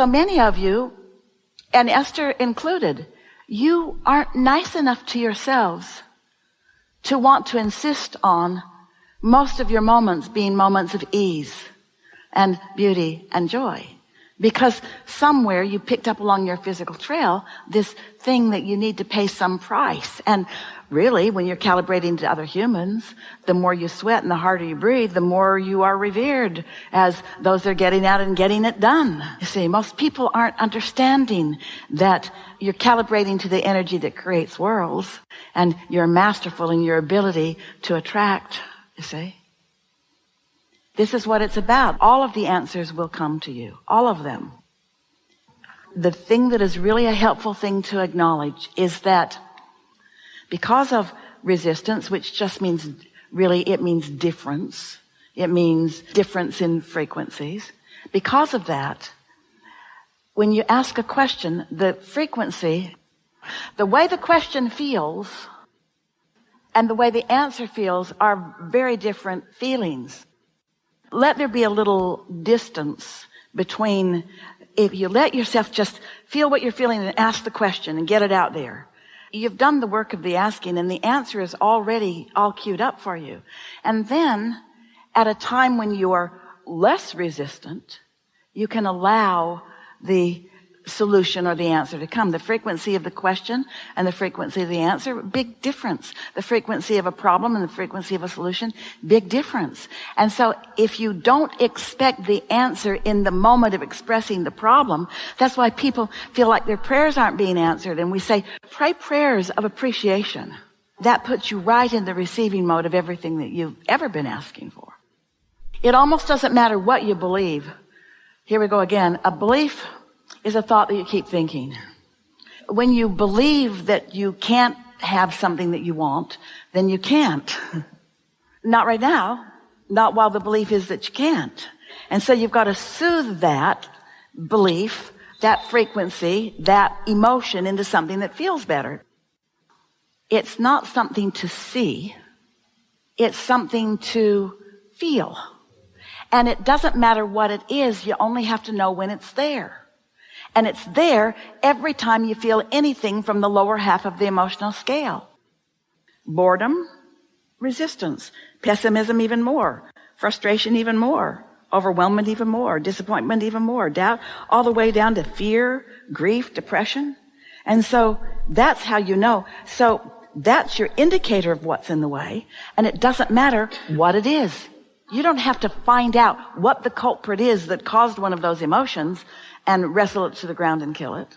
so many of you, and Esther included, you aren't nice enough to yourselves to want to insist on most of your moments being moments of ease and beauty and joy. Because somewhere you picked up along your physical trail this thing that you need to pay some price. And really, when you're calibrating to other humans, the more you sweat and the harder you breathe, the more you are revered as those that are getting out and getting it done. You see, most people aren't understanding that you're calibrating to the energy that creates worlds, and you're masterful in your ability to attract, you see. This is what it's about. All of the answers will come to you. All of them. The thing that is really a helpful thing to acknowledge is that because of resistance, which just means, really, it means difference. It means difference in frequencies. Because of that, when you ask a question, the frequency, the way the question feels and the way the answer feels are very different feelings. Let there be a little distance between, if you let yourself just feel what you're feeling and ask the question and get it out there. You've done the work of the asking, and the answer is already all queued up for you. And then, at a time when you are less resistant, you can allow the solution or the answer to come. The frequency of the question and the frequency of the answer, big difference. The frequency of a problem and the frequency of a solution, big difference. And so if you don't expect the answer in the moment of expressing the problem, that's why people feel like their prayers aren't being answered. And we say, pray prayers of appreciation. That puts you right in the receiving mode of everything that you've ever been asking for. It almost doesn't matter what you believe. Here we go again. A belief is a thought that you keep thinking. When you believe that you can't have something that you want, then you can't. Not right now. Not while the belief is that you can't. And so you've got to soothe that belief, that frequency, that emotion into something that feels better. It's not something to see. It's something to feel. And it doesn't matter what it is. You only have to know when it's there. And it's there every time you feel anything from the lower half of the emotional scale. Boredom, resistance, pessimism even more, frustration even more, overwhelmment even more, disappointment even more, doubt, all the way down to fear, grief, depression. And so that's how you know. So that's your indicator of what's in the way. And it doesn't matter what it is. You don't have to find out what the culprit is that caused one of those emotions and wrestle it to the ground and kill it.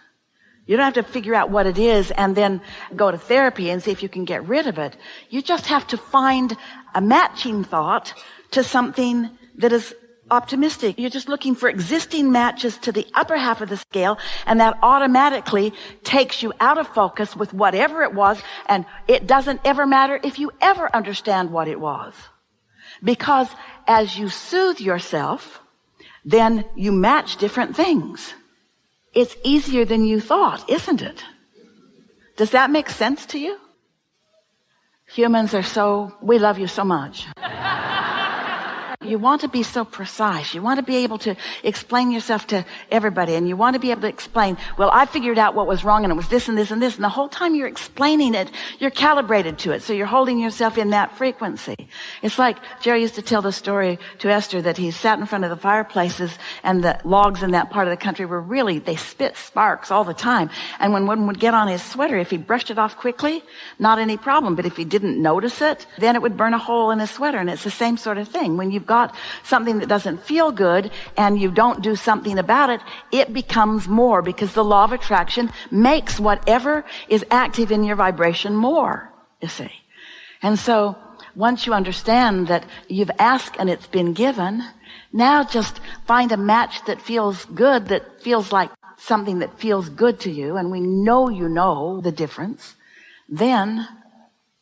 You don't have to figure out what it is and then go to therapy and see if you can get rid of it. You just have to find a matching thought to something that is optimistic. You're just looking for existing matches to the upper half of the scale, and that automatically takes you out of focus with whatever it was, and it doesn't ever matter if you ever understand what it was. Because as you soothe yourself, then you match different things. It's easier than you thought, isn't it? Does that make sense to you? Humans are we love you so much. You want to be so precise. You want to be able to explain yourself to everybody, and you want to be able to explain, well, I figured out what was wrong, and it was this and this and this. And the whole time you're explaining it, you're calibrated to it. So you're holding yourself in that frequency. It's like Jerry used to tell the story to Esther that he sat in front of the fireplaces, and the logs in that part of the country were they spit sparks all the time. And when one would get on his sweater, if he brushed it off quickly, not any problem. But if he didn't notice it, then it would burn a hole in his sweater. And it's the same sort of thing. When you've got something that doesn't feel good and you don't do something about it, it becomes more, because the law of attraction makes whatever is active in your vibration more, you see. And so once you understand that you've asked and it's been given, now just find a match that feels good, that feels like something that feels good to you, and we know you know the difference. Then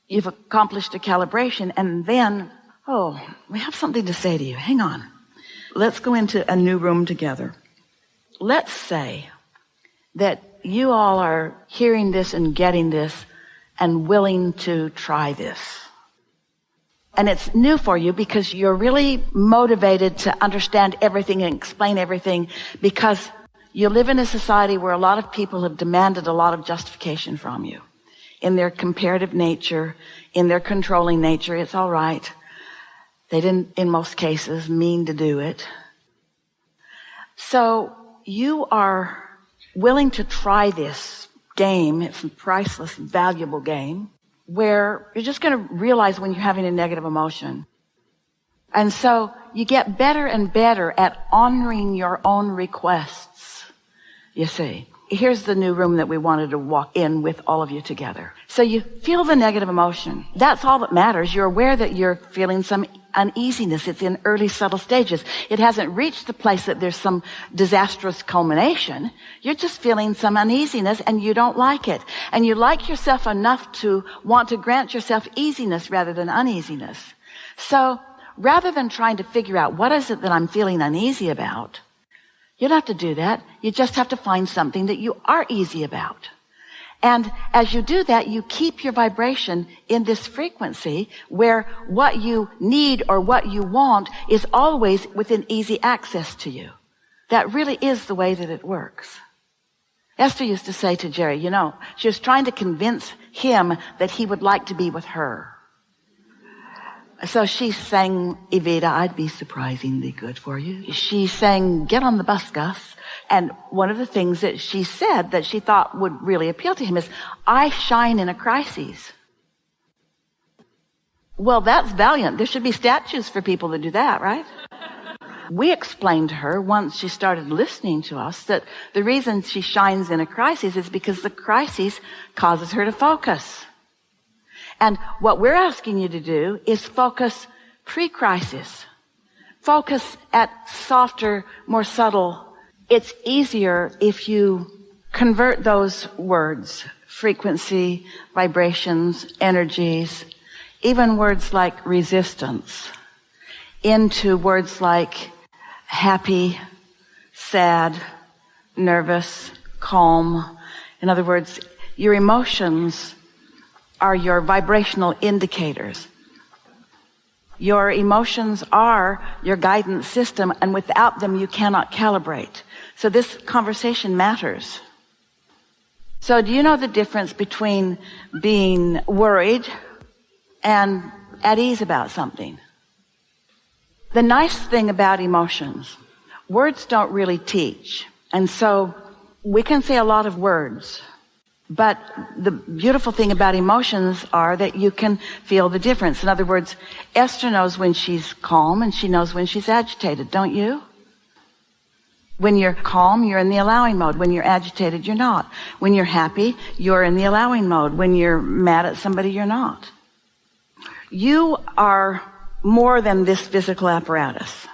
you've accomplished a calibration, and then we have something to say to you. Hang on. Let's go into a new room together. Let's say that you all are hearing this and getting this and willing to try this. And it's new for you because you're really motivated to understand everything and explain everything, because You live in a society where a lot of people have demanded a lot of justification from you. In their comparative nature, in their controlling nature, it's all right. They didn't, in most cases, mean to do it. So you are willing to try this game. It's a priceless, valuable game where you're just going to realize when you're having a negative emotion. And so you get better and better at honoring your own requests, you see. Here's the new room that we wanted to walk in with all of you together. So you feel the negative emotion. That's all that matters. You're aware that you're feeling some uneasiness. It's in early subtle stages. It hasn't reached the place that there's some disastrous culmination. You're just feeling some uneasiness and you don't like it. And you like yourself enough to want to grant yourself easiness rather than uneasiness. So rather than trying to figure out what is it that I'm feeling uneasy about, you don't have to do that. You just have to find something that you are easy about. And as you do that, you keep your vibration in this frequency where what you need or what you want is always within easy access to you. That really is the way that it works. Esther used to say to Jerry, she was trying to convince him that he would like to be with her. So she sang, Evita, I'd be surprisingly good for you. She sang, get on the bus, Gus. And one of the things that she said that she thought would really appeal to him is, I shine in a crisis. Well, that's valiant. There should be statues for people that do that, right? We explained to her once she started listening to us that the reason she shines in a crisis is because the crisis causes her to focus. And what we're asking you to do is focus pre-crisis. Focus at softer, more subtle. It's easier if you convert those words, frequency, vibrations, energies, even words like resistance, into words like happy, sad, nervous, calm. In other words, your emotions are your vibrational indicators. Your emotions are your guidance system, and without them you cannot calibrate. So this conversation matters. So do you know the difference between being worried and at ease about something? The nice thing about emotions, words don't really teach. And so we can say a lot of words, but the beautiful thing about emotions are that you can feel the difference. In other words, Esther knows when she's calm and she knows when she's agitated, don't you? When you're calm, you're in the allowing mode. When you're agitated, you're not. When you're happy, you're in the allowing mode. When you're mad at somebody, you're not. You are more than this physical apparatus.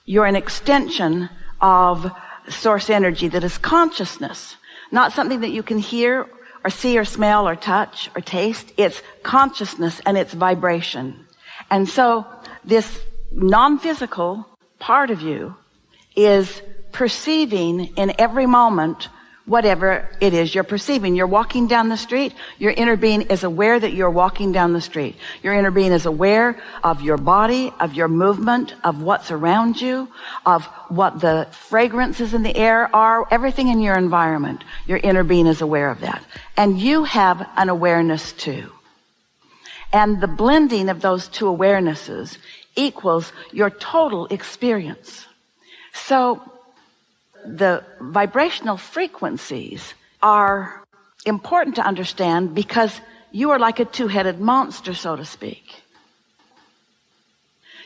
You're an extension of source energy that is consciousness. Not something that you can hear or see or smell or touch or taste. It's consciousness and it's vibration. And so this non-physical part of you is perceiving in every moment whatever it is you're perceiving. You're walking down the street. Your inner being is aware that you're walking down the street. Your inner being is aware of your body, of your movement, of what's around you, of what the fragrances in the air are, everything in your environment. Your inner being is aware of that. And you have an awareness too. And the blending of those two awarenesses equals your total experience. So the vibrational frequencies are important to understand because you are like a two-headed monster, so to speak.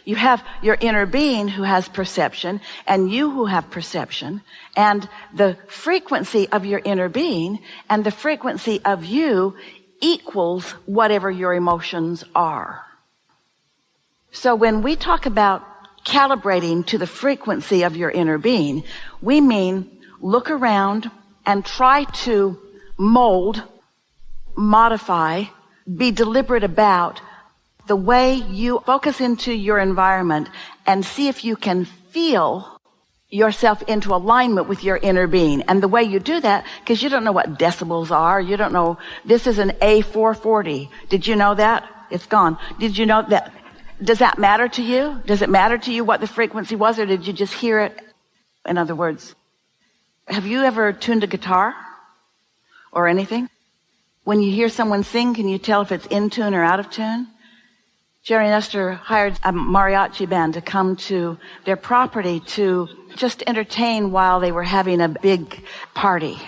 You have your inner being who has perception and you who have perception, and the frequency of your inner being and the frequency of you equals whatever your emotions are. So when we talk about calibrating to the frequency of your inner being, we mean look around and try to mold, modify, be deliberate about the way you focus into your environment and see if you can feel yourself into alignment with your inner being. And the way you do that, because you don't know what decibels are, you don't know, this is an A440. Did you know that? It's gone. Did you know that? Does that matter to you? Does it matter to you what the frequency was, or did you just hear it? In other words, Have you ever tuned a guitar or anything? When you hear someone sing, can you tell if it's in tune or out of tune? Jerry and Esther hired a mariachi band to come to their property to just entertain while they were having a big party.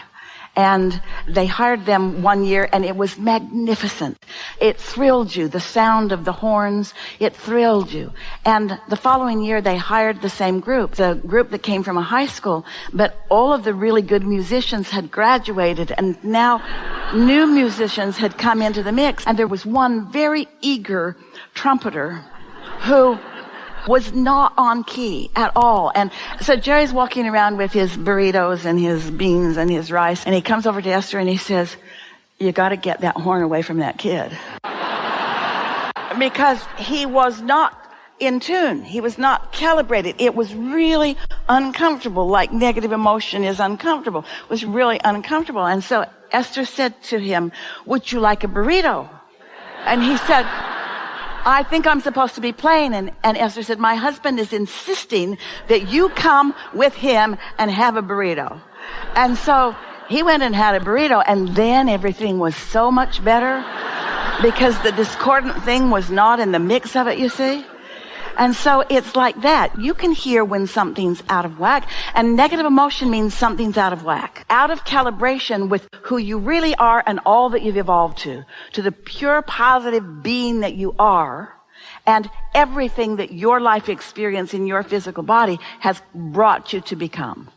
And they hired them one year, and it was magnificent. It thrilled you. The sound of the horns, it thrilled you. And the following year, they hired the same group, the group that came from a high school, but all of the really good musicians had graduated, and now new musicians had come into the mix. And there was one very eager trumpeter who was not on key at all. And so Jerry's walking around with his burritos and his beans and his rice, and he comes over to Esther and he says, "You got to get that horn away from that kid." Because he was not in tune. He was not calibrated. It was really uncomfortable, like negative emotion is uncomfortable. It was really uncomfortable. And so Esther said to him, "Would you like a burrito?" And he said, "I think I'm supposed to be playing." And Esther said, "My husband is insisting that you come with him and have a burrito." And so he went and had a burrito, and then everything was so much better because the discordant thing was not in the mix of it, you see? And so it's like that. You can hear when something's out of whack, and negative emotion means something's out of whack, out of calibration with who you really are and all that you've evolved to the pure positive being that you are, and everything that your life experience in your physical body has brought you to become.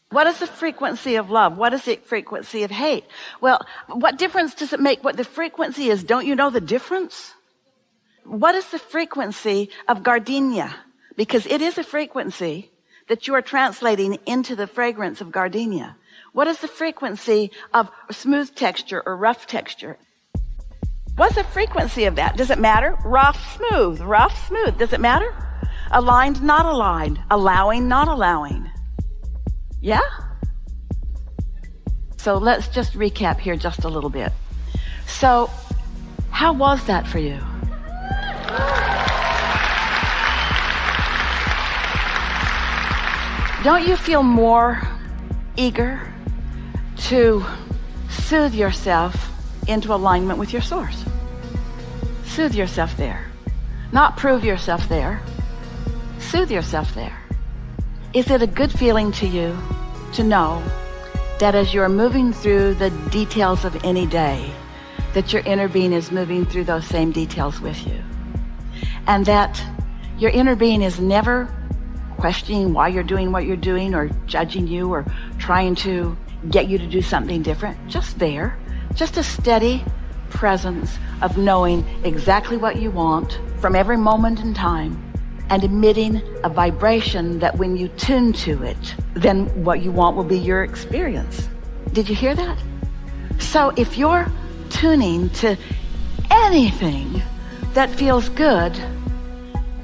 What is the frequency of love? What is the frequency of hate? Well, what difference does it make what the frequency is? Don't you know the difference? What is the frequency of gardenia? Because it is a frequency that you are translating into the fragrance of gardenia. What is the frequency of smooth texture or rough texture? What's the frequency of that? Does it matter? Rough, smooth. Does it matter? Aligned, not aligned. Allowing, not allowing. Yeah? So let's just recap here just a little bit. So, how was that for you? Don't you feel more eager to soothe yourself into alignment with your source? Soothe yourself there. Not prove yourself there. Soothe yourself there. Is it a good feeling to you to know that as you're moving through the details of any day, that your inner being is moving through those same details with you? And that your inner being is never questioning why you're doing what you're doing, or judging you, or trying to get you to do something different. Just there. Just a steady presence of knowing exactly what you want from every moment in time, and emitting a vibration that when you tune to it, then what you want will be your experience. Did you hear that? So if you're tuning to anything that feels good,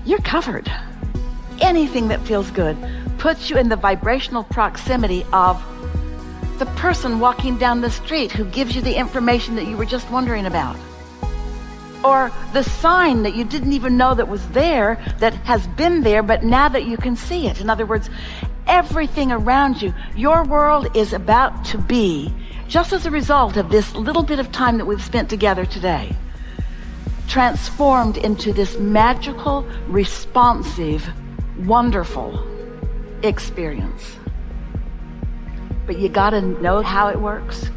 you're covered. Anything that feels good puts you in the vibrational proximity of the person walking down the street who gives you the information that you were just wondering about. Or the sign that you didn't even know that was there, that has been there, but now that you can see it. In other words, everything around you, your world is about to be, just as a result of this little bit of time that we've spent together today, transformed into this magical, responsive, wonderful experience. But you gotta know how it works,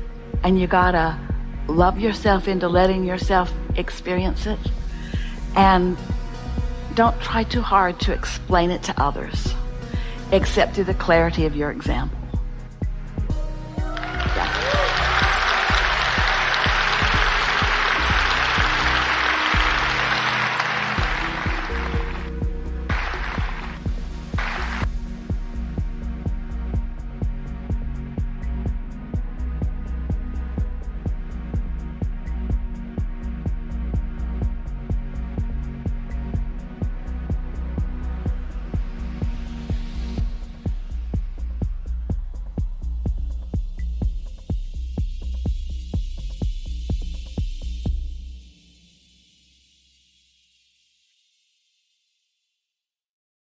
and you gotta love yourself into letting yourself experience it. And don't try too hard to explain it to others, except through the clarity of your example.